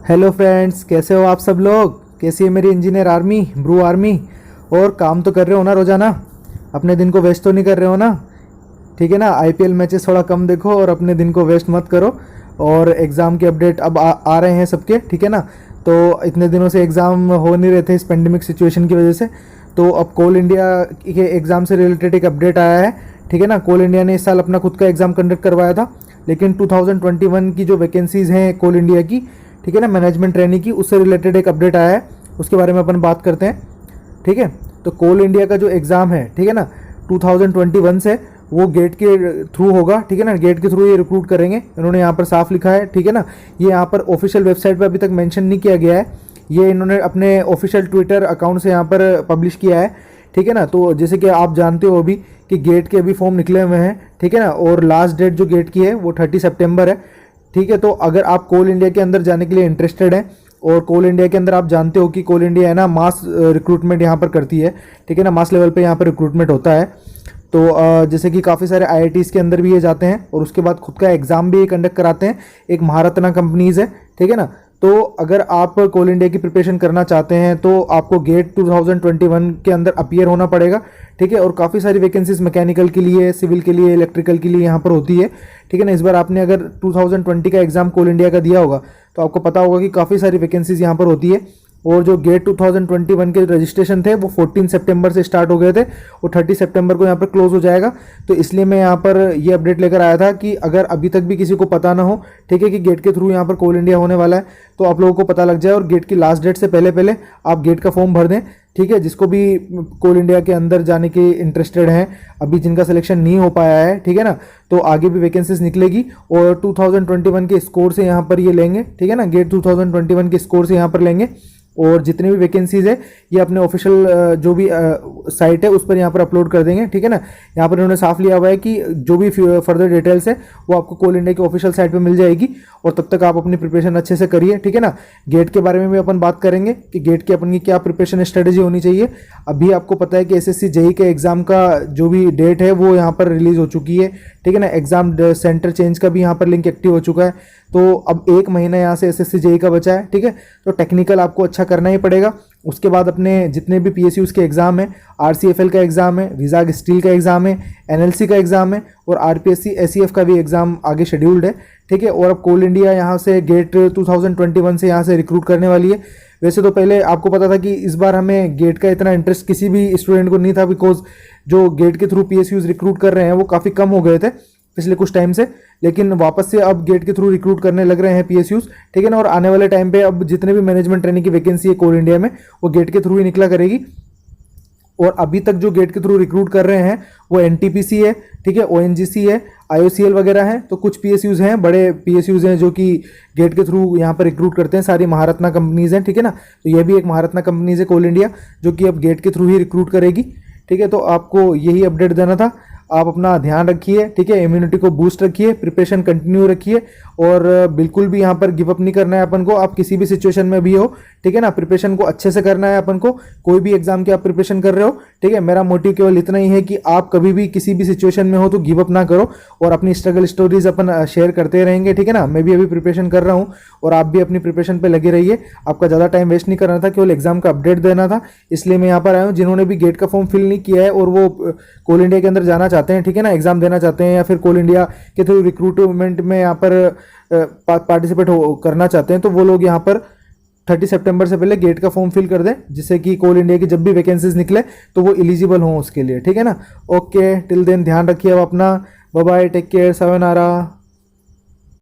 Hello friends, कैसे हो आप सब लोग। कैसी है मेरी इंजीनियर आर्मी, ब्रू आर्मी। और काम तो कर रहे हो ना रोज़ाना, अपने दिन को वेस्ट तो नहीं कर रहे हो ना। ठीक है ना, आईपीएल मैचेस थोड़ा कम देखो और अपने दिन को वेस्ट मत करो। और एग्ज़ाम के अपडेट अब आ रहे हैं सबके, ठीक है ना। तो इतने दिनों से एग्ज़ाम हो नहीं रहे थे इस पेंडेमिक सिचुएशन की वजह से। तो अब कोल इंडिया के एग्ज़ाम से रिलेटेड एक अपडेट आया है, ठीक है ना। कोल इंडिया ने इस साल अपना खुद का एग्ज़ाम कंडक्ट करवाया था, लेकिन 2021 की जो वैकेंसीज़ हैं कोल इंडिया की, ठीक है ना, मैनेजमेंट ट्रेनिंग की, उससे रिलेटेड एक अपडेट आया है। उसके बारे में अपन बात करते हैं, ठीक है। तो कोल इंडिया का जो एग्ज़ाम है, ठीक है ना, 2021 से वो गेट के थ्रू होगा, ठीक है ना। गेट के थ्रू ये रिक्रूट करेंगे, इन्होंने यहाँ पर साफ लिखा है, ठीक है ना। ये यहाँ पर ऑफिशियल वेबसाइट पर अभी तक मेंशन नहीं किया गया है, ये इन्होंने अपने ऑफिशियल ट्विटर अकाउंट से यहाँ पर पब्लिश किया है, ठीक है ना। तो जैसे कि आप जानते हो अभी कि गेट के अभी फॉर्म निकले हुए हैं, ठीक है ना। और लास्ट डेट जो गेट की है वो 30 सितंबर है, ठीक है। तो अगर आप कोल इंडिया के अंदर जाने के लिए इंटरेस्टेड हैं, और कोल इंडिया के अंदर आप जानते हो कि कोल इंडिया है ना मास रिक्रूटमेंट यहाँ पर करती है, ठीक है ना, मास लेवल पे यहाँ पर रिक्रूटमेंट होता है। तो जैसे कि काफ़ी सारे आईआईटीज़ के अंदर भी ये जाते हैं और उसके बाद खुद का एग्ज़ाम भी कंडक्ट कराते हैं। एक महारत्ना कंपनीज़ है, ठीक है ना। तो अगर आप कोल इंडिया की प्रिपरेशन करना चाहते हैं तो आपको गेट 2021 के अंदर अपीयर होना पड़ेगा, ठीक है। और काफ़ी सारी वैकेंसीज मैकेनिकल के लिए, सिविल के लिए, इलेक्ट्रिकल के लिए यहाँ पर होती है, ठीक है ना। इस बार आपने अगर 2020 का एग्ज़ाम कोल इंडिया का दिया होगा तो आपको पता होगा कि काफ़ी सारी वैकेंसीज यहाँ पर होती है। और जो गेट 2021 के रजिस्ट्रेशन थे वो 14 सितंबर से स्टार्ट हो गए थे और 30 सितंबर को यहाँ पर क्लोज हो जाएगा। तो इसलिए मैं यहाँ पर ये अपडेट लेकर आया था कि अगर अभी तक भी किसी को पता ना हो, ठीक है, कि गेट के थ्रू यहाँ पर कोल इंडिया होने वाला है, तो आप लोगों को पता लग जाए और गेट की लास्ट डेट से पहले पहले आप गेट का फॉर्म भर दें, ठीक है। जिसको भी कोल इंडिया के अंदर जाने के इंटरेस्टेड हैं, अभी जिनका सिलेक्शन नहीं हो पाया है, ठीक है ना, तो आगे भी वैकेंसीज निकलेगी और 2021 के स्कोर से यहाँ पर ये लेंगे, ठीक है ना। गेट 2021 के स्कोर से यहाँ पर लेंगे और जितने भी वैकेंसीज है ये अपने ऑफिशियल जो भी साइट है उस पर यहाँ पर अपलोड कर देंगे, ठीक है ना। यहाँ पर इन्होंने साफ लिया हुआ है कि जो भी फर्दर डिटेल्स है वो आपको कोल इंडिया के ऑफिशियल साइट पे मिल जाएगी और तब तक आप अपनी प्रिपरेशन अच्छे से करिए, ठीक है ना। गेट के बारे में भी अपन बात करेंगे कि गेट की अपन की क्या प्रिपरेशन स्ट्रेटेजी होनी चाहिए। अभी आपको पता है कि एसएससी जेई के एग्जाम का जो भी डेट है वो यहाँ पर रिलीज हो चुकी है, ठीक है ना। एग्जाम सेंटर चेंज का भी यहाँ पर लिंक एक्टिव हो चुका है। तो अब 1 महीना यहाँ से एसएससी जेई का बचा है, ठीक है। तो टेक्निकल आपको अच्छा करना ही पड़ेगा। उसके बाद अपने जितने भी पीएसयूज़ के एग्ज़ाम है, आरसीएफएल का एग्ज़ाम है, विजाग स्टील का एग्ज़ाम है, एनएलसी का एग्ज़ाम है और आरपीएससी एसीएफ का भी एग्ज़ाम आगे शेड्यूल्ड है, ठीक है। और अब कोल इंडिया यहाँ से गेट 2021 से यहाँ से रिक्रूट करने वाली है। वैसे तो पहले आपको पता था कि इस बार हमें गेट का इतना इंटरेस्ट किसी भी स्टूडेंट को नहीं था, बिकॉज जो गेट के थ्रू पीएसयूज़ रिक्रूट कर रहे हैं वो काफ़ी कम हो गए थे पिछले कुछ टाइम से, लेकिन वापस से अब गेट के थ्रू रिक्रूट करने लग रहे हैं पीएसयूज़, ठीक है ना। और आने वाले टाइम पे अब जितने भी मैनेजमेंट ट्रेनिंग की वैकेंसी है कोल इंडिया में वो गेट के थ्रू ही निकला करेगी। और अभी तक जो गेट के थ्रू रिक्रूट कर रहे हैं वो एनटीपीसी है, ठीक है, ओएनजीसी है, आईओसीएल वगैरह हैं। तो कुछ पीएसयूज़ हैं, बड़े पीएसयूज़ हैं जो कि गेट के थ्रू यहाँ पर रिक्रूट करते हैं, सारी महारत्ना कंपनीज़ हैं, ठीक है ना। तो ये भी एक महारत्ना कंपनीज़ है कोल इंडिया जो कि अब गेट के थ्रू ही रिक्रूट करेगी, ठीक है। तो आपको यही अपडेट देना था। आप अपना ध्यान रखिए, ठीक है, इम्यूनिटी को बूस्ट रखिए, प्रिपरेशन कंटिन्यू रखिए और बिल्कुल भी यहाँ पर गिव अप नहीं करना है अपन को। आप किसी भी सिचुएशन में भी हो, ठीक है ना, प्रिपरेशन को अच्छे से करना है अपन को। कोई भी एग्जाम की आप प्रिपरेशन कर रहे हो, ठीक है, मेरा मोटिव केवल इतना ही है कि आप कभी भी किसी भी सिचुएशन में हो तो गिव अप ना करो और अपनी स्ट्रगल स्टोरीज अपन शेयर करते रहेंगे, ठीक है ना। मैं भी अभी प्रिपरेशन कर रहा हूँ और आप भी अपनी प्रिपरेशन पर लगे रहिए। आपका ज़्यादा टाइम वेस्ट नहीं करना था, केवल एग्जाम का अपडेट देना था, इसलिए मैं यहाँ पर आया हूँ। जिन्होंने भी गेट का फॉर्म फिल नहीं किया है और वो कोल इंडिया के अंदर जाना चाहते हैं, ठीक है ना, एग्जाम देना चाहते हैं या फिर कोल इंडिया के थ्रू रिक्रूटमेंट में यहाँ पर पार्टिसिपेट करना चाहते हैं, तो वो लोग यहाँ पर 30 सितंबर से पहले गेट का फॉर्म फिल कर दें, जिससे कि कोल इंडिया की जब भी वैकेंसीज निकले तो वो एलिजिबल हों उसके लिए, ठीक है ना। ओके, टिल देन ध्यान रखिए अब अपना। Bye bye, take care, sayonara.